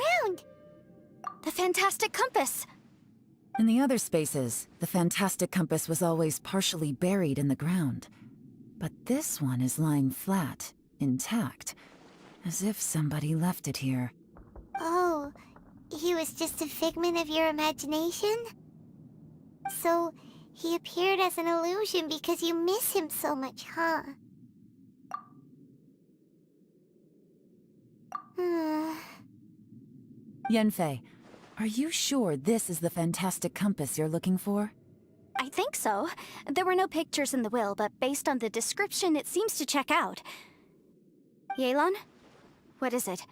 ground? The fantastic compass! In the other spaces, the fantastic compass was always partially buried in the ground. But this one is lying flat, intact, as if somebody left it here. Oh, he was just a figment of your imagination? So, he appeared as an illusion because you miss him so much, huh? Yanfei, are you sure this is the fantastic compass you're looking for? I think so. There were no pictures in the will, but based on the description, it seems to check out. Yelan? What is it?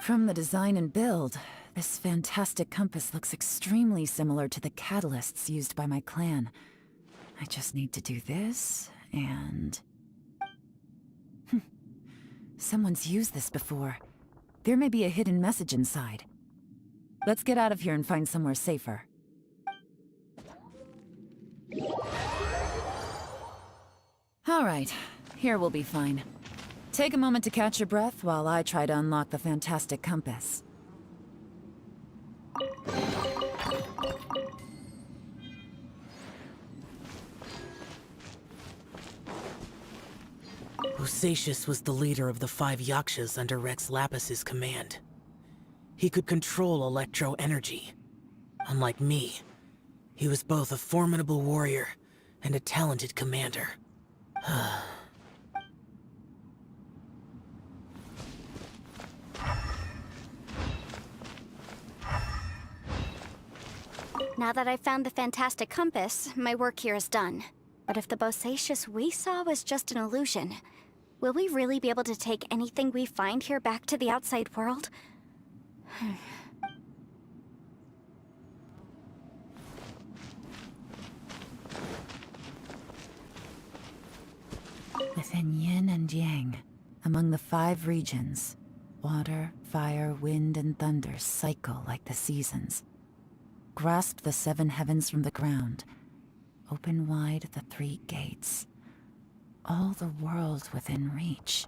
From the design and build, this fantastic compass looks extremely similar to the catalysts used by my clan. I just need to do this, and... Someone's used this before. There may be a hidden message inside. Let's get out of here and find somewhere safer. All right, here we'll be fine. Take a moment to catch your breath while I try to unlock the fantastic compass. Osatius was the leader of the 5 Yakshas under Rex Lapis's command. He could control electro-energy. Unlike me, he was both a formidable warrior and a talented commander. Now that I've found the fantastic compass, my work here is done. But if the Bosatius we saw was just an illusion, will we really be able to take anything we find here back to the outside world? Within yin and yang, among the 5 regions, water, fire, wind, and thunder cycle like the seasons. Grasp the 7 heavens from the ground. Open wide the 3 gates. All the world within reach.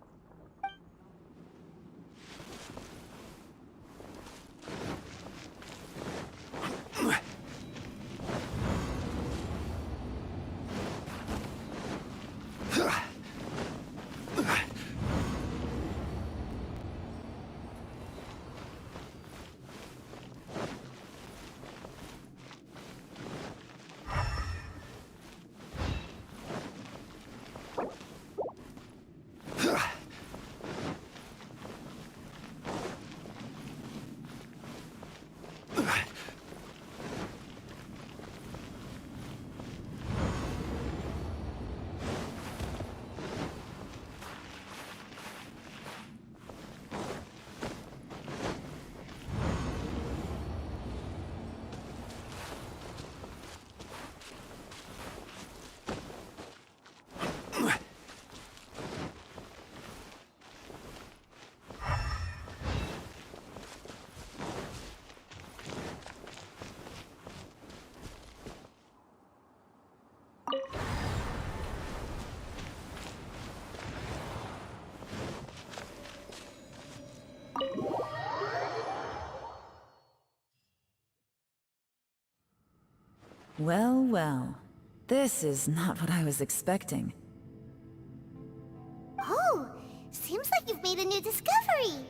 Well, well. This is not what I was expecting. Oh, seems like you've made a new discovery.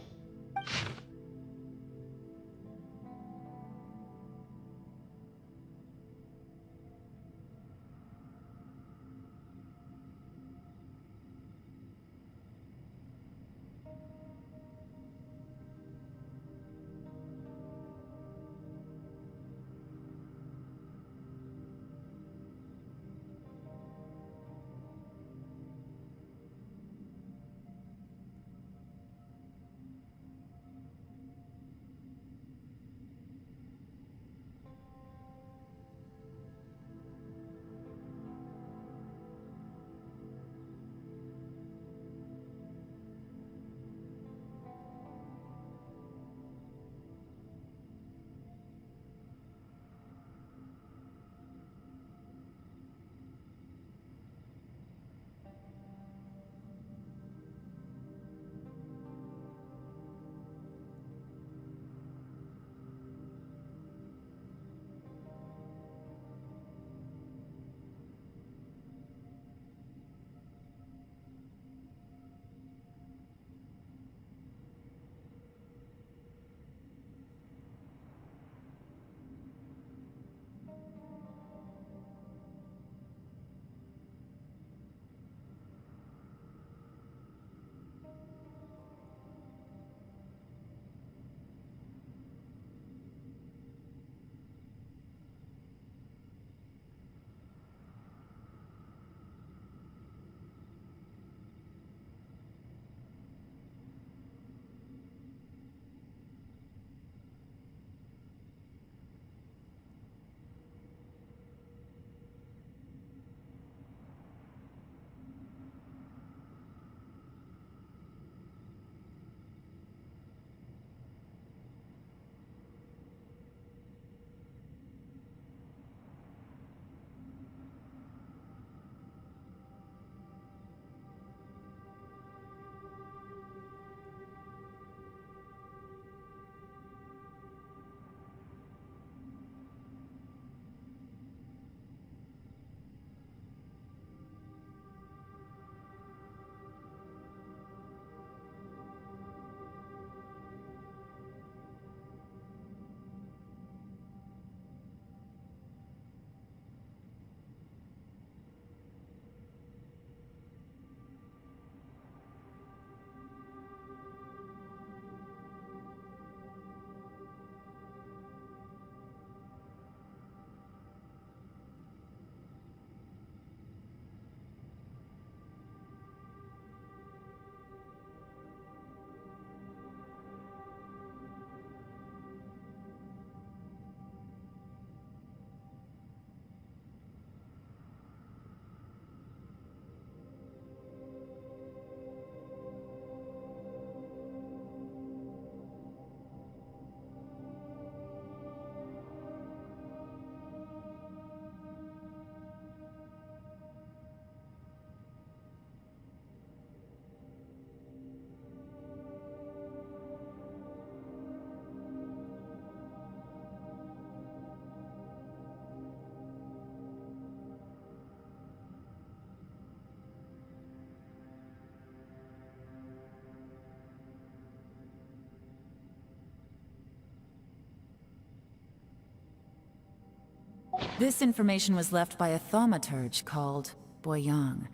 This information was left by a thaumaturge called Boyang,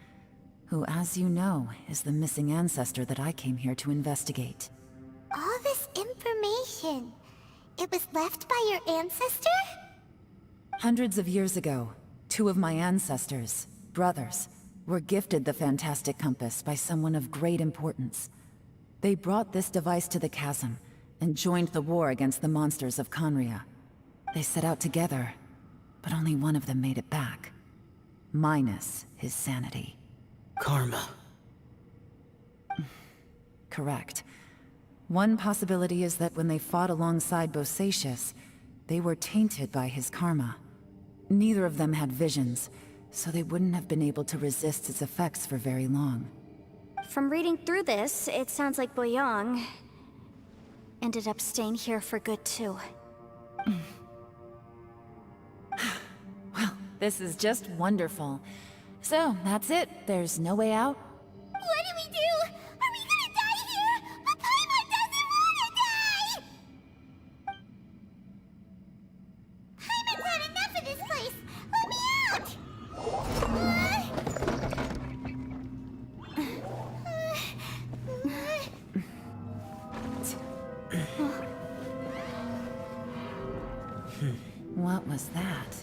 who, as you know, is the missing ancestor that I came here to investigate. All this information, it was left by your ancestor? Hundreds of years ago, two of my ancestors, brothers, were gifted the fantastic compass by someone of great importance. They brought this device to the chasm and joined the war against the monsters of Conria. They set out together, but only one of them made it back. Minus his sanity. Karma. Correct. One possibility is that when they fought alongside Bosacius, they were tainted by his karma. Neither of them had visions, so they wouldn't have been able to resist its effects for very long. From reading through this, it sounds like Boyang ended up staying here for good too. Well, this is just wonderful. So, that's it. There's no way out? What do we do? Are we gonna die here? But Paimon doesn't wanna die! Paimon's had enough of this place! Let me out! What was that?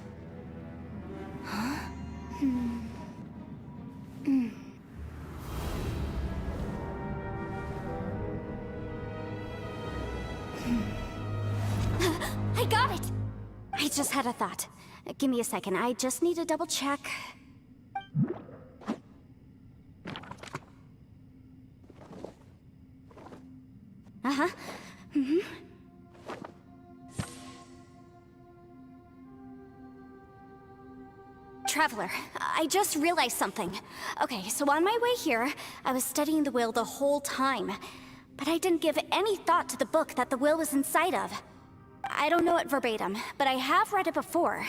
I got it! I just had a thought. Give me a second, I just need to double check. Uh-huh. Traveler, I just realized something. Okay, so on my way here, I was studying the will the whole time. But I didn't give any thought to the book that the will was inside of. I don't know it verbatim, but I have read it before.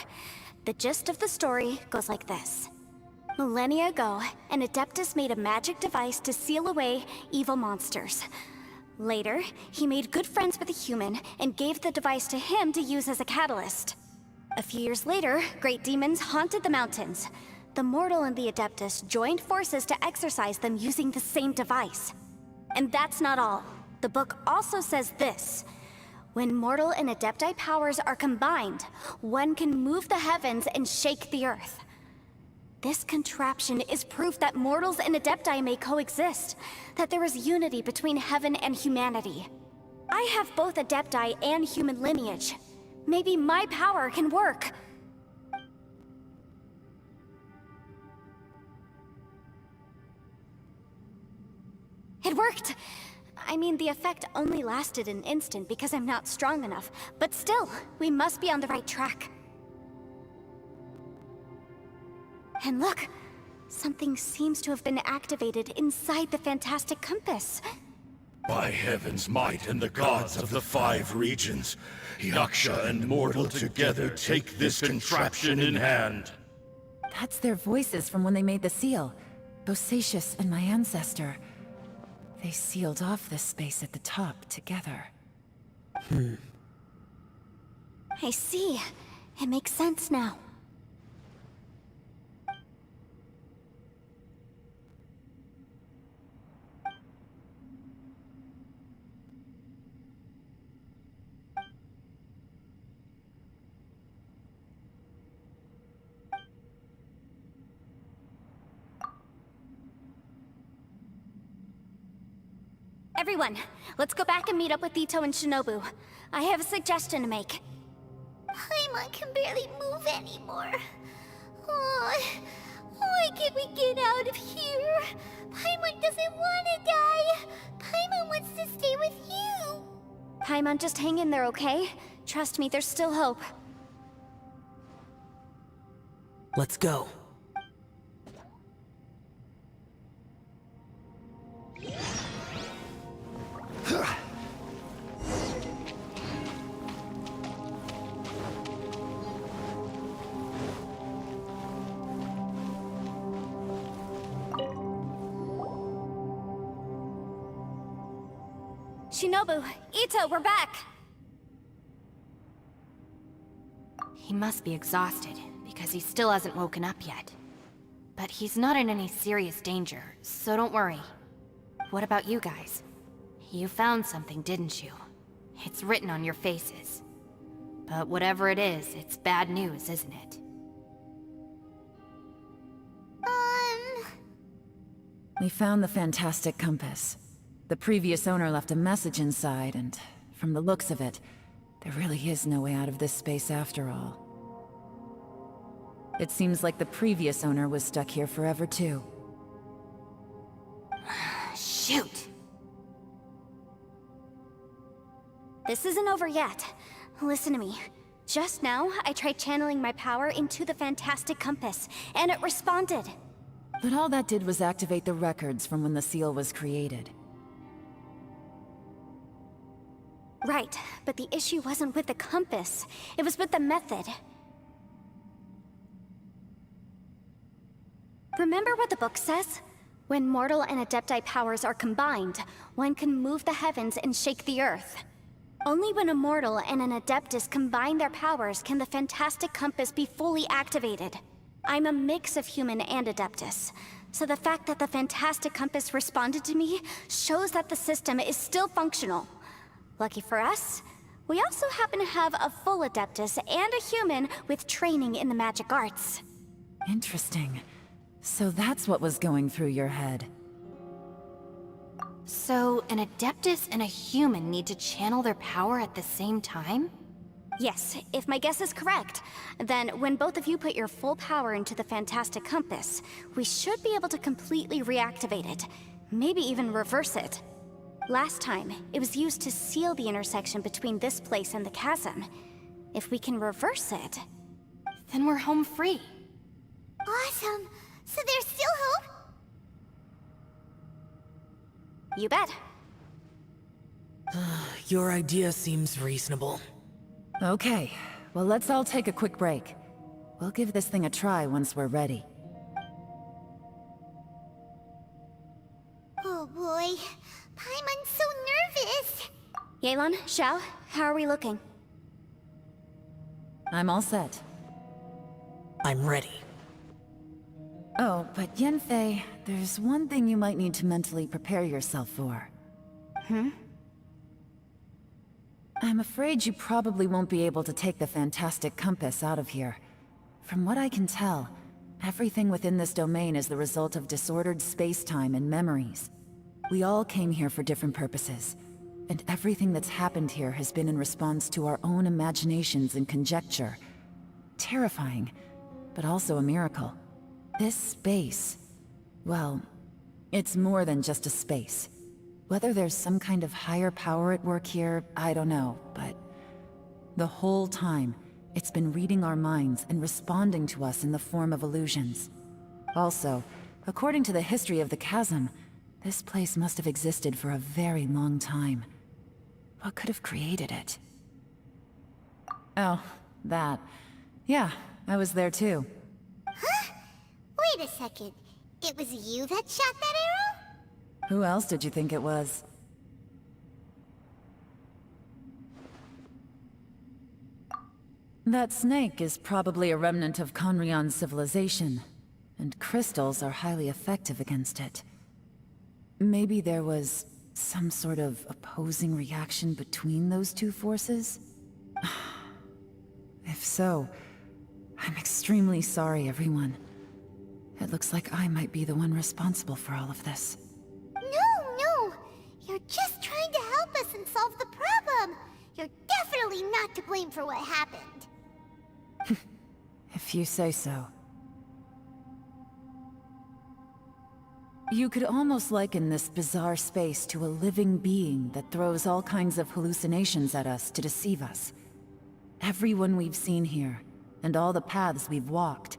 The gist of the story goes like this. Millennia ago, an Adeptus made a magic device to seal away evil monsters. Later, he made good friends with a human and gave the device to him to use as a catalyst. A few years later, great demons haunted the mountains. The mortal and the Adeptus joined forces to exorcise them using the same device. And that's not all. The book also says this. When mortal and Adepti powers are combined, one can move the heavens and shake the earth. This contraption is proof that mortals and Adepti may coexist, that there is unity between heaven and humanity. I have both Adepti and human lineage. Maybe my power can work. It worked! I mean, the effect only lasted an instant because I'm not strong enough, but still, we must be on the right track. And look! Something seems to have been activated inside the fantastic compass. By heaven's might and the gods of the 5 regions, Yaksha and mortal together take this contraption in hand. That's their voices from when they made the seal. Bosacius and my ancestor. They sealed off this space at the top together. I see. It makes sense now. Everyone, let's go back and meet up with Ito and Shinobu. I have a suggestion to make. Paimon can barely move anymore. Oh, why can't we get out of here? Paimon doesn't want to die. Paimon wants to stay with you. Paimon, just hang in there, okay? Trust me, there's still hope. Let's go. Shinobu, Ito, we're back! He must be exhausted, because he still hasn't woken up yet. But he's not in any serious danger, so don't worry. What about you guys? You found something, didn't you? It's written on your faces. But whatever it is, it's bad news, isn't it? We found the fantastic compass. The previous owner left a message inside, and from the looks of it, there really is no way out of this space after all. It seems like the previous owner was stuck here forever too. Shoot! This isn't over yet. Listen to me. Just now, I tried channeling my power into the fantastic compass, and it responded. But all that did was activate the records from when the seal was created. Right, but the issue wasn't with the compass. It was with the method. Remember what the book says? When mortal and adepti powers are combined, one can move the heavens and shake the earth. Only when a mortal and an adeptus combine their powers can the fantastic compass be fully activated. I'm a mix of human and adeptus, so the fact that the fantastic compass responded to me shows that the system is still functional. Lucky for us, we also happen to have a full adeptus and a human with training in the magic arts. Interesting. So that's what was going through your head. So, an Adeptus and a human need to channel their power at the same time? Yes, if my guess is correct, then when both of you put your full power into the fantastic compass, we should be able to completely reactivate it, maybe even reverse it. Last time, it was used to seal the intersection between this place and the chasm. If we can reverse it, Then we're home free. Awesome! So there's still hope? you bet. Your idea seems reasonable. Okay, well let's all take a quick break. We'll give this thing a try once we're ready. Oh boy, Paimon's so nervous. Yelan, Xiao, how are we looking? I'm all set. I'm ready. Oh, but Yanfei, there's one thing you might need to mentally prepare yourself for. I'm afraid you probably won't be able to take the fantastic compass out of here. From what I can tell, everything within this domain is the result of disordered space-time and memories. We all came here for different purposes, and everything that's happened here has been in response to our own imaginations and conjecture. Terrifying, but also a miracle. This space, well, it's more than just a space. Whether there's some kind of higher power at work here, I don't know, but the whole time, it's been reading our minds and responding to us in the form of illusions. Also, according to the history of the chasm, this place must have existed for a very long time. What could have created it? Oh, that. Yeah, I was there too. Wait a second. It was you that shot that arrow? Who else did you think it was? That snake is probably a remnant of Conrion's civilization, and crystals are highly effective against it. Maybe there was some sort of opposing reaction between those two forces? If so, I'm extremely sorry, everyone. It looks like I might be the one responsible for all of this. No! You're just trying to help us and solve the problem! You're definitely not to blame for what happened. If you say so. You could almost liken this bizarre space to a living being that throws all kinds of hallucinations at us to deceive us. Everyone we've seen here, and all the paths we've walked,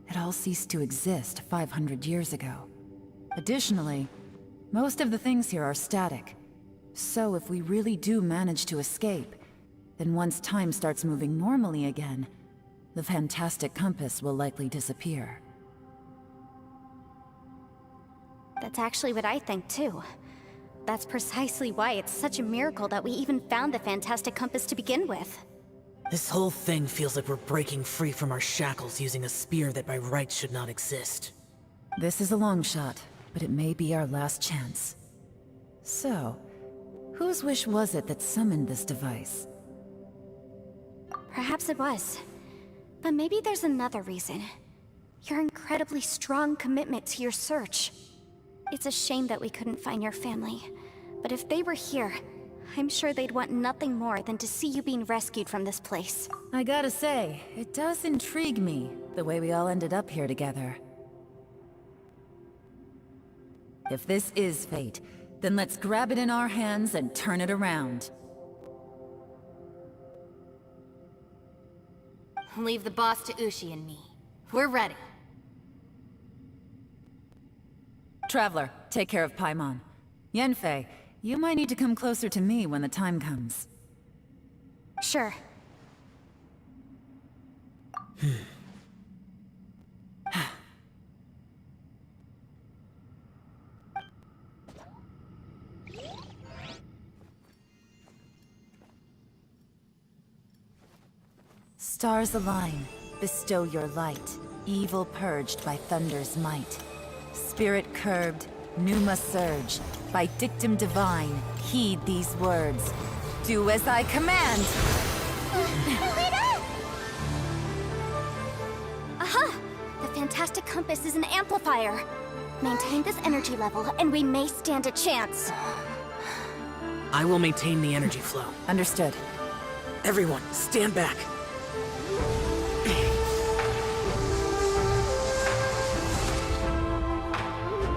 it all ceased to exist 500 years ago. Additionally, most of the things here are static. So if we really do manage to escape, then once time starts moving normally again, the fantastic compass will likely disappear. That's actually what I think too. That's precisely why it's such a miracle that we even found the fantastic compass to begin with. This whole thing feels like we're breaking free from our shackles using a spear that by rights should not exist. This is a long shot, but it may be our last chance. So, whose wish was it that summoned this device? Perhaps it was. But maybe there's another reason. Your incredibly strong commitment to your search. It's a shame that we couldn't find your family. But if they were here, I'm sure they'd want nothing more than to see you being rescued from this place. I gotta say, it does intrigue me, the way we all ended up here together. If this is fate, then let's grab it in our hands and turn it around. Leave the boss to Ushi and me. We're ready. Traveler, take care of Paimon. Yanfei, you might need to come closer to me when the time comes. Sure. Stars align, bestow your light, evil purged by thunder's might. Spirit curbed, pneuma surge, by dictum divine, heed these words. Do as I command! Aha! The fantastic compass is an amplifier. Maintain this energy level, and we may stand a chance. I will maintain the energy flow. Understood. Everyone, stand back.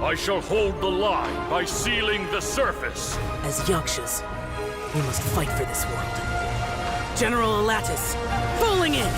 I shall hold the line by sealing the surface. As Yakshas, we must fight for this world. General Alatus, falling in!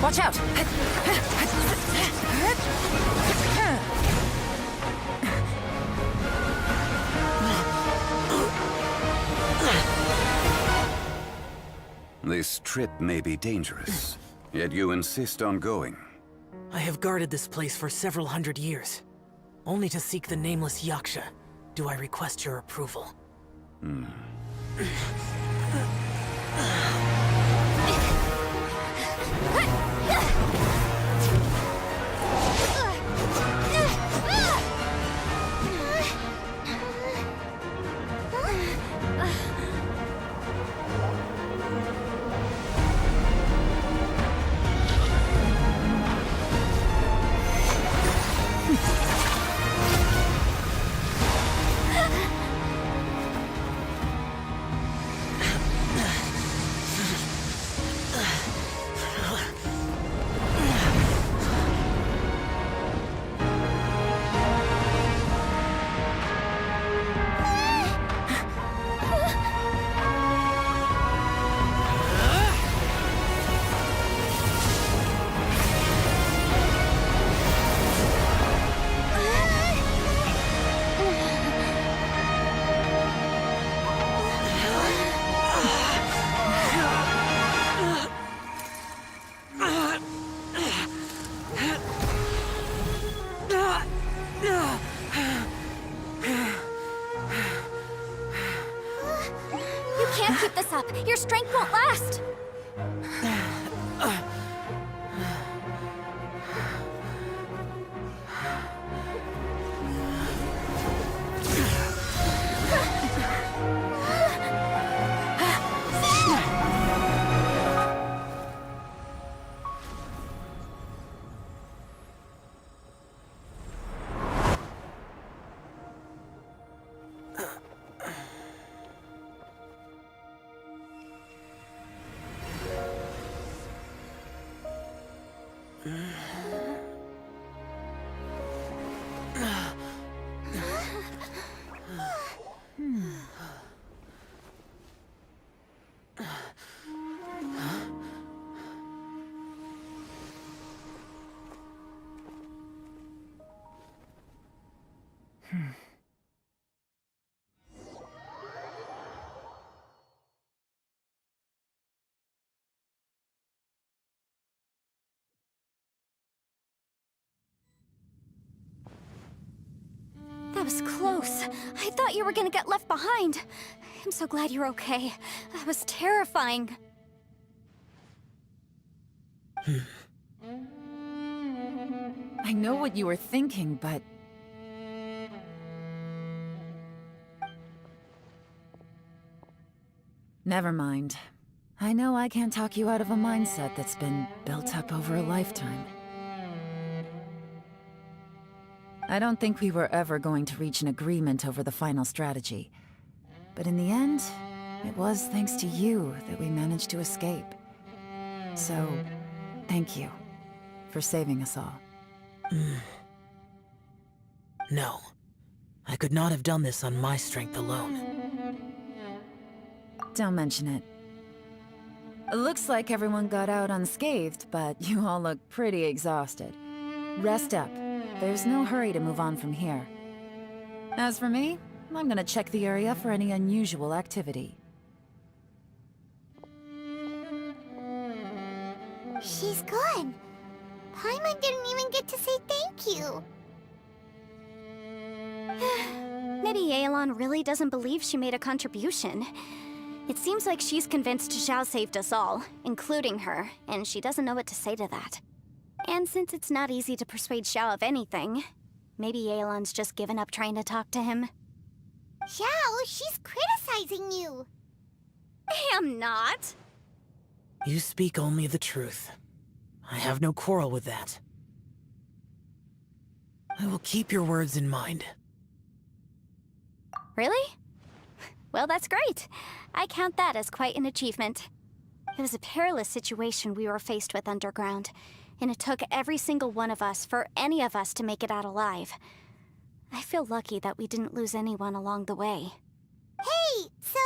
Watch out! This trip may be dangerous, yet you insist on going. I have guarded this place for several hundred years. Only to seek the nameless Yaksha, do I request your approval. You can't keep this up. Your strength won't last. was close. I thought you were gonna get left behind. I'm so glad you're okay. That was terrifying. I know what you were thinking, but... Never mind. I know I can't talk you out of a mindset that's been built up over a lifetime. I don't think we were ever going to reach an agreement over the final strategy. But in the end, it was thanks to you that we managed to escape. So, thank you for saving us all. No. I could not have done this on my strength alone. Don't mention it. It looks like everyone got out unscathed, but you all look pretty exhausted. Rest up. There's no hurry to move on from here. As for me, I'm gonna check the area for any unusual activity. She's gone. Paimon didn't even get to say thank you. Maybe Yelan really doesn't believe she made a contribution. It seems like she's convinced Xiao saved us all, including her, and she doesn't know what to say to that. And since it's not easy to persuade Xiao of anything, maybe Yelan's just given up trying to talk to him. Xiao, she's criticizing you. I am not. You speak only the truth. I have no quarrel with that. I will keep your words in mind. Really? Well, that's great. I count that as quite an achievement. It was a perilous situation we were faced with underground, and it took every single one of us for any of us to make it out alive. I feel lucky that we didn't lose anyone along the way. Hey, so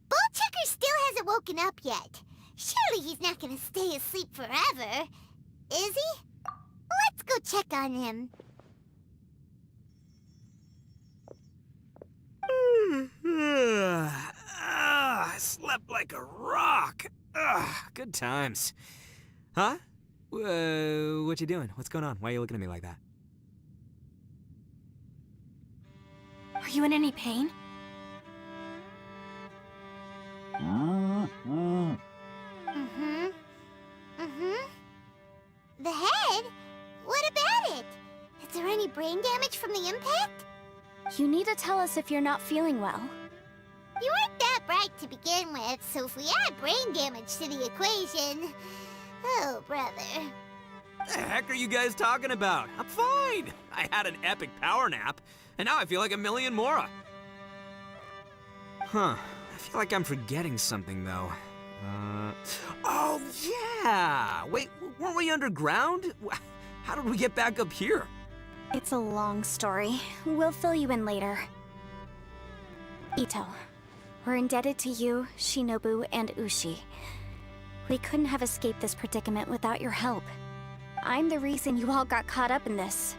Ballchecker still hasn't woken up yet. Surely he's not gonna stay asleep forever, is he? Let's go check on him. I slept like a rock. Good times. Huh? What you doing? What's going on? Why are you looking at me like that? Are you in any pain? The head? What about it? Is there any brain damage from the impact? You need to tell us if you're not feeling well. You weren't that bright to begin with, so if we add brain damage to the equation... Oh, brother. The heck are you guys talking about? I'm fine. I had an epic power nap, and now I feel like a million more. Huh. I feel like I'm forgetting something, though. Oh, yeah! Wait, weren't we underground? How did we get back up here? It's a long story. We'll fill you in later. Ito, we're indebted to you, Shinobu, and Ushi. We couldn't have escaped this predicament without your help. I'm the reason you all got caught up in this.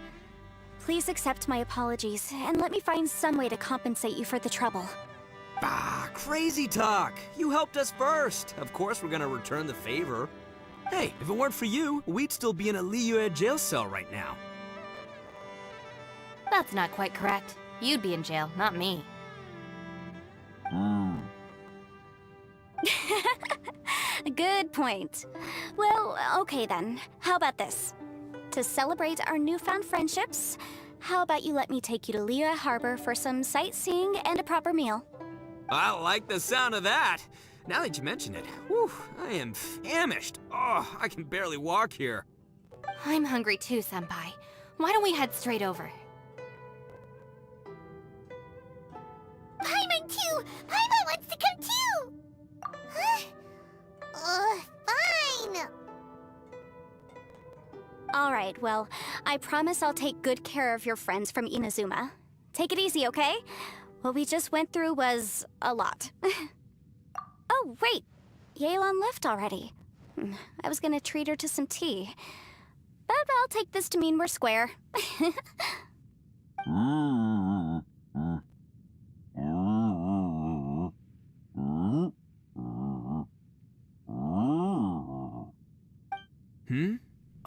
Please accept my apologies, and let me find some way to compensate you for the trouble. Crazy talk! You helped us first! Of course we're gonna return the favor. Hey, if it weren't for you, we'd still be in a Liyue jail cell right now. That's not quite correct. You'd be in jail, not me. Good point. Well, okay then. How about this? To celebrate our newfound friendships, how about you let me take you to Liyue Harbor for some sightseeing and a proper meal? I like the sound of that! Now that you mention it, whew, I am famished. Oh, I can barely walk here. I'm hungry too, Senpai. Why don't we head straight over? Paimon too! Paimon wants to come too! Huh? Fine! Alright, well, I promise I'll take good care of your friends from Inazuma. Take it easy, okay? What we just went through was a lot. Oh, wait! Yelan left already. I was gonna treat her to some tea. But I'll take this to mean we're square.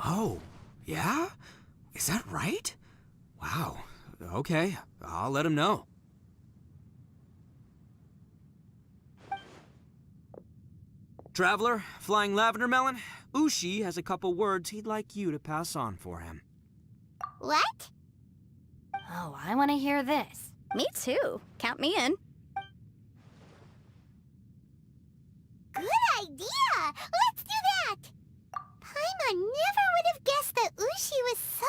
Oh, yeah? Is that right? Wow, Okay, I'll let him know. Traveler, Flying Lavender Melon, Ushi has a couple words he'd like you to pass on for him. What? Oh, I want to hear this. Me too. Count me in. Good idea! Let's do that! Paimon never would have guessed that Ushi was so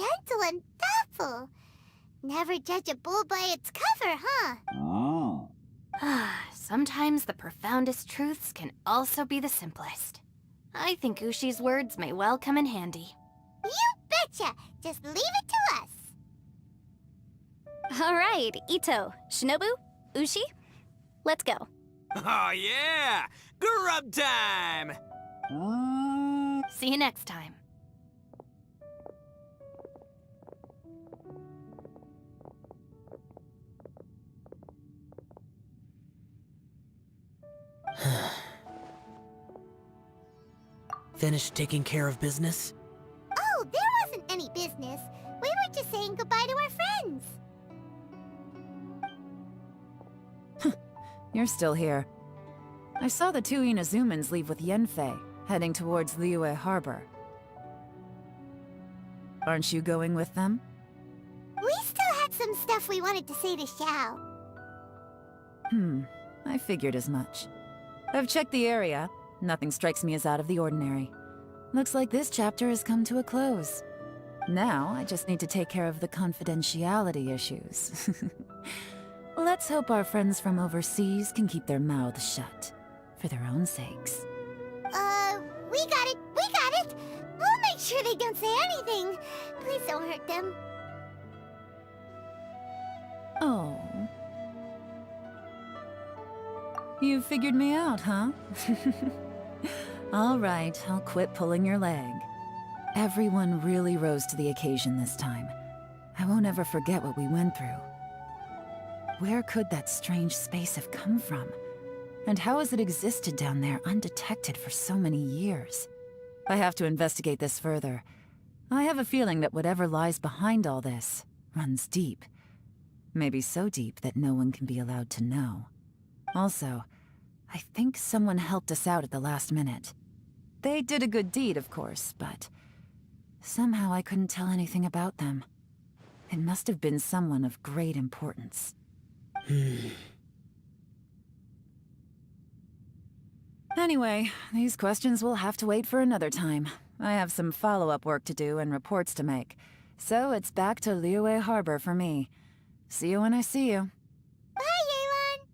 gentle and thoughtful. Never judge a bull by its cover, huh? Sometimes the profoundest truths can also be the simplest. I think Ushi's words may well come in handy. You betcha! Just leave it to us. All right, Ito, Shinobu, Ushi, let's go. Oh yeah! Grub time! See you next time. Finished taking care of business? Oh, there wasn't any business. We were just saying goodbye to our friends. You're still here. I saw the two Inazumans leave with Yenfei, heading towards Liyue Harbor. Aren't you going with them? We still had some stuff we wanted to say to Xiao. I figured as much. I've checked the area. Nothing strikes me as out of the ordinary. Looks like this chapter has come to a close. Now, I just need to take care of the confidentiality issues. Let's hope our friends from overseas can keep their mouths shut. For their own sakes. We got it! We got it! We'll make sure they don't say anything. Please don't hurt them. Oh. You figured me out, huh? All right, I'll quit pulling your leg. Everyone really rose to the occasion this time. I won't ever forget what we went through. Where could that strange space have come from? And how has it existed down there undetected for so many years? I have to investigate this further. I have a feeling that whatever lies behind all this runs deep. Maybe so deep that no one can be allowed to know. Also, I think someone helped us out at the last minute. They did a good deed, of course, but somehow I couldn't tell anything about them. It must have been someone of great importance. Anyway, these questions will have to wait for another time. I have some follow-up work to do and reports to make. So it's back to Liyue Harbor for me. See you when I see you. Bye, Yelan!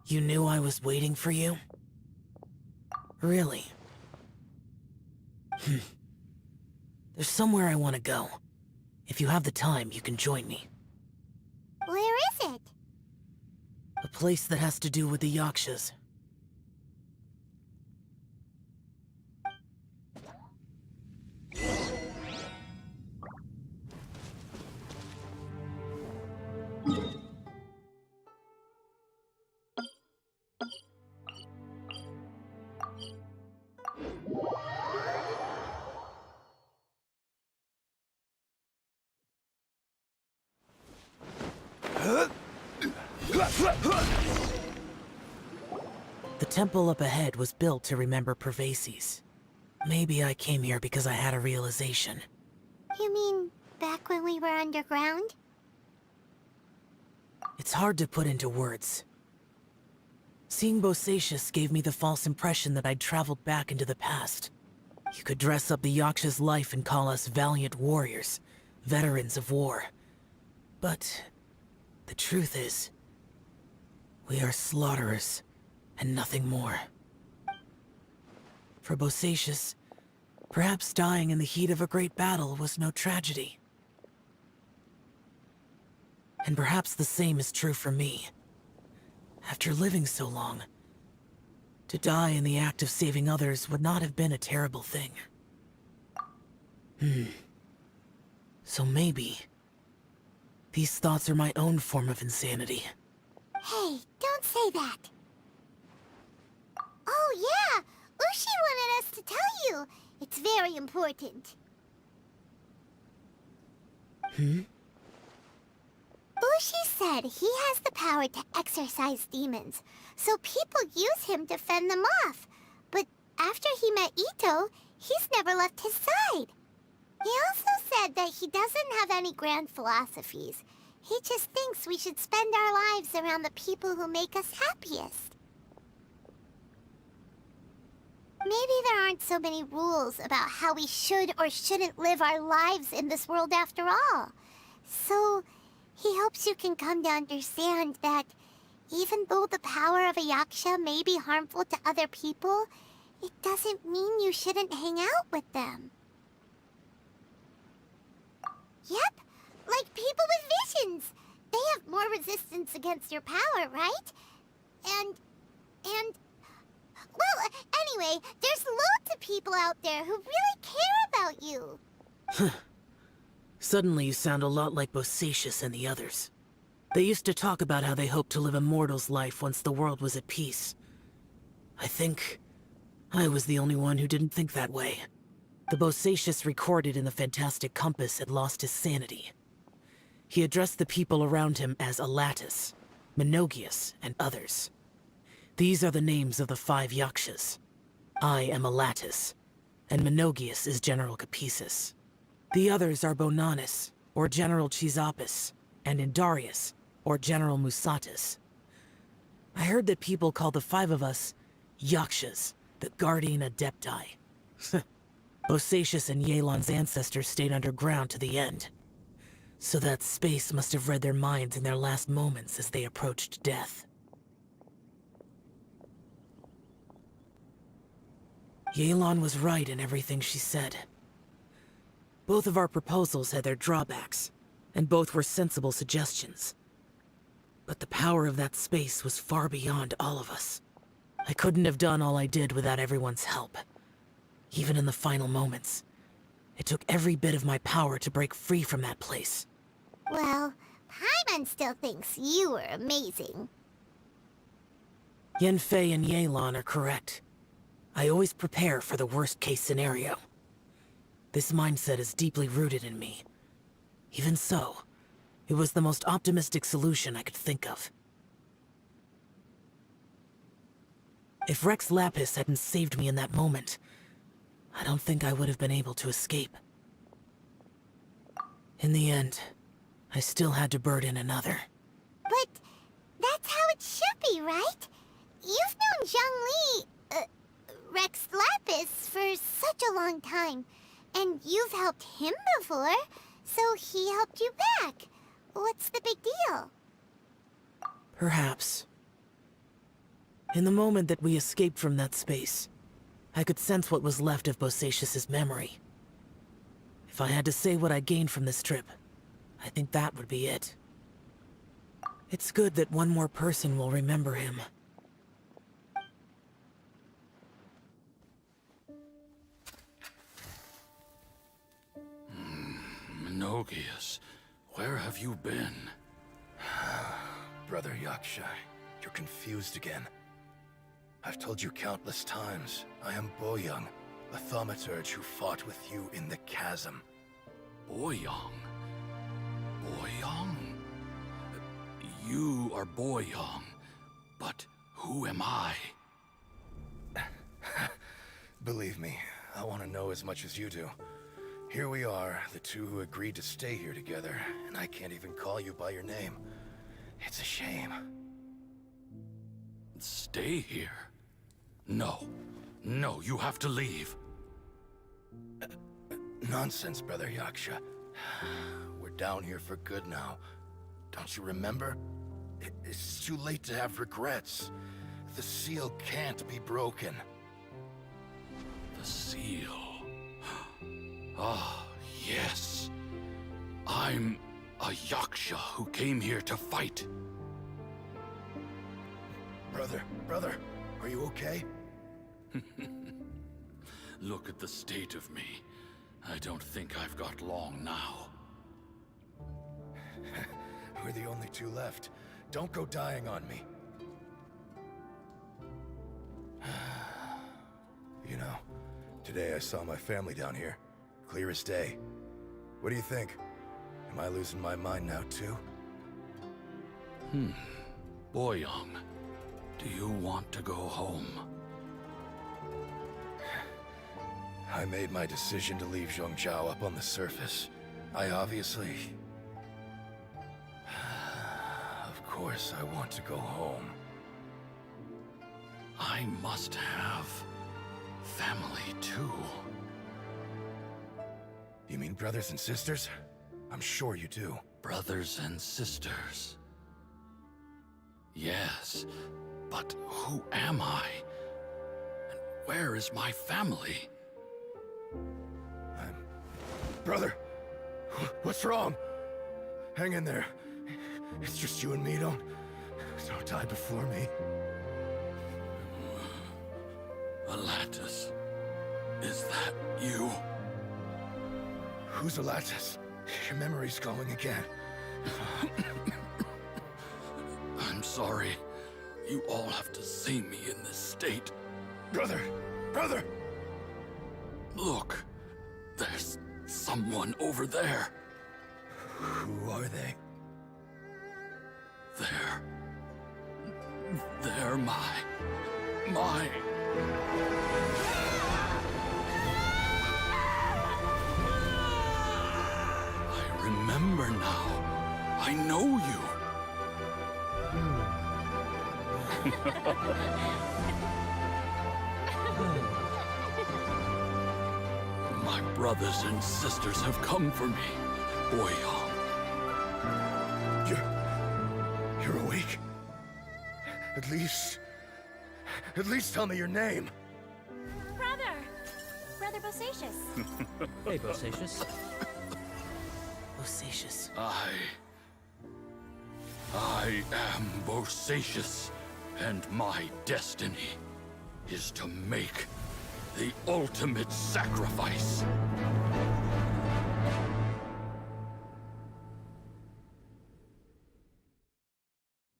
You knew I was waiting for you? Really? There's somewhere I want to go. If you have the time, you can join me. Where is it? A place that has to do with the Yakshas. The temple up ahead was built to remember Pervases. Maybe I came here because I had a realization. You mean back when we were underground? It's hard to put into words. Seeing Bosacius gave me the false impression that I'd traveled back into the past. You could dress up the Yaksha's life and call us valiant warriors, veterans of war. But the truth is, we are slaughterers, and nothing more. For Bosacius, perhaps dying in the heat of a great battle was no tragedy. And perhaps the same is true for me. After living so long, to die in the act of saving others would not have been a terrible thing. So maybe these thoughts are my own form of insanity. Hey, don't say that. Oh yeah! Ushi wanted us to tell you. It's very important. Ushi said he has the power to exorcise demons, so people use him to fend them off. But after he met Ito, he's never left his side. He also said that he doesn't have any grand philosophies. He just thinks we should spend our lives around the people who make us happiest. Maybe there aren't so many rules about how we should or shouldn't live our lives in this world after all. So, he hopes you can come to understand that even though the power of a yaksha may be harmful to other people, it doesn't mean you shouldn't hang out with them. Yep, like people with visions. They have more resistance against your power, right? And... Well, anyway, there's loads of people out there who really care about you. Suddenly you sound a lot like Bosacius and the others. They used to talk about how they hoped to live a mortal's life once the world was at peace. I think I was the only one who didn't think that way. The Bosacius recorded in the Fantastic Compass had lost his sanity. He addressed the people around him as Alatus, Menogias, and others. These are the names of the 5 yakshas. I am Alatus, and Menogias is General Capisis. The others are Bonanis, or General Chisapis, and Indarius, or General Musatis. I heard that people call the 5 of us yakshas, the Guardian Adepti. Bosacius and Yelan's ancestors stayed underground to the end. So that space must have read their minds in their last moments as they approached death. Yelan was right in everything she said. Both of our proposals had their drawbacks, and both were sensible suggestions. But the power of that space was far beyond all of us. I couldn't have done all I did without everyone's help. Even in the final moments, it took every bit of my power to break free from that place. Well, Paimon still thinks you were amazing. Yanfei and Yelan are correct. I always prepare for the worst-case scenario. This mindset is deeply rooted in me. Even so, it was the most optimistic solution I could think of. If Rex Lapis hadn't saved me in that moment, I don't think I would have been able to escape. In the end, I still had to burden another. But that's how it should be, right? You've known Zhang Li, Rex Lapis, for such a long time. And you've helped him before, so he helped you back. What's the big deal? Perhaps. In the moment that we escaped from that space, I could sense what was left of Bosacius's memory. If I had to say what I gained from this trip, I think that would be it. It's good that one more person will remember him. Menogias, where have you been? Brother Yaksha, you're confused again. I've told you countless times, I am Boyoung, a thaumaturge who fought with you in the chasm. Boyoung? Boyoung? You are Boyoung, but who am I? Believe me, I want to know as much as you do. Here we are, the two who agreed to stay here together, and I can't even call you by your name. It's a shame. Stay here? No. No, you have to leave. Nonsense, Brother Yaksha. We're down here for good now. Don't you remember? It's too late to have regrets. The seal can't be broken. The seal. Ah, yes. I'm a yaksha who came here to fight. Brother, are you okay? Look at the state of me. I don't think I've got long now. We're the only two left. Don't go dying on me. You know, today I saw my family down here. Clear as day. What do you think? Am I losing my mind now, too? Boyoung, do you want to go home? I made my decision to leave Zhongzhou up on the surface. I obviously... Of course I want to go home. I must have family too. You mean brothers and sisters? I'm sure you do. Brothers and sisters. Yes, but who am I? And where is my family? Brother! What's wrong? Hang in there. It's just you and me, don't die before me. Alatus, is that you? Who's Alatus? Your memory's going again. I'm sorry. You all have to see me in this state. Brother! Brother! Look, there's someone over there. Who are they? They're my... I remember now. I know you. My brothers and sisters have come for me, Boyoung. You're awake? At least tell me your name. Brother Bosacious. Hey, Bosacious. Bosacious. I am Bosacious, and my destiny is to make the ultimate sacrifice.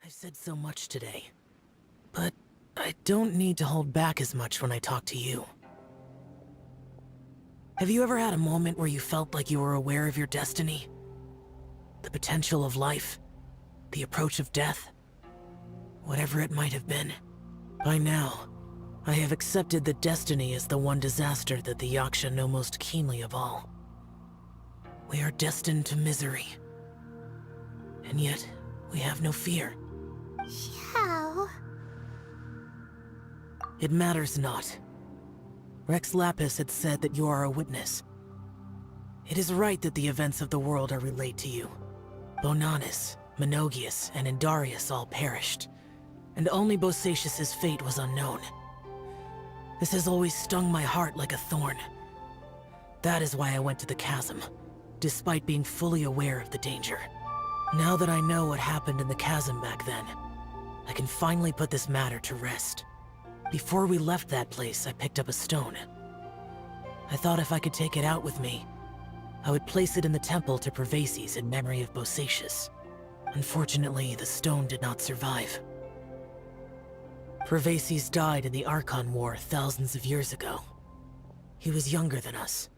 I've said so much today, but I don't need to hold back as much when I talk to you. Have you ever had a moment where you felt like you were aware of your destiny? The potential of life? The approach of death? Whatever it might have been. By now, I have accepted that destiny is the one disaster that the Yaksha know most keenly of all. We are destined to misery. And yet, we have no fear. How? It matters not. Rex Lapis had said that you are a witness. It is right that the events of the world are relayed to you. Bonanis, Menogius, and Indarius all perished, and only Bosacius's fate was unknown. This has always stung my heart like a thorn. That is why I went to the chasm, despite being fully aware of the danger. Now that I know what happened in the chasm back then, I can finally put this matter to rest. Before we left that place, I picked up a stone. I thought if I could take it out with me, I would place it in the temple to Pervases in memory of Bosacius. Unfortunately, the stone did not survive. Pervases died in the Archon War thousands of years ago. He was younger than us,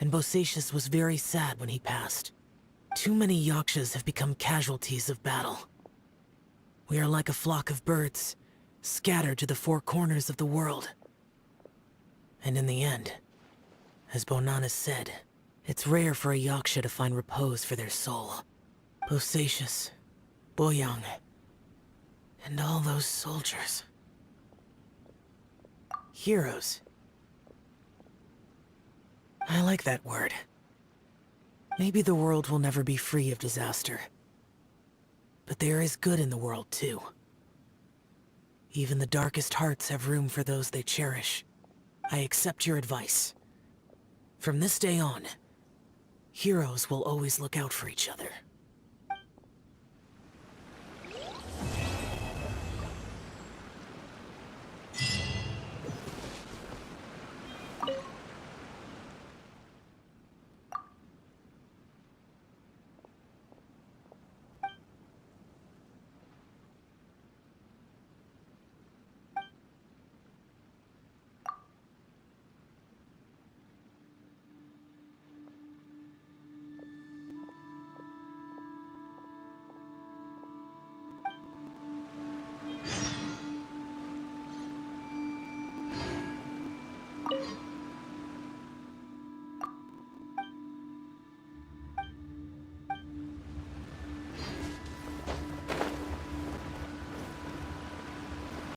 and Bosacius was very sad when he passed. Too many Yakshas have become casualties of battle. We are like a flock of birds, scattered to the four corners of the world. And in the end, as Bonanis said, it's rare for a Yaksha to find repose for their soul. Bosacius, Boyoung, and all those soldiers. Heroes. I like that word. Maybe the world will never be free of disaster. But there is good in the world, too. Even the darkest hearts have room for those they cherish. I accept your advice. From this day on, heroes will always look out for each other.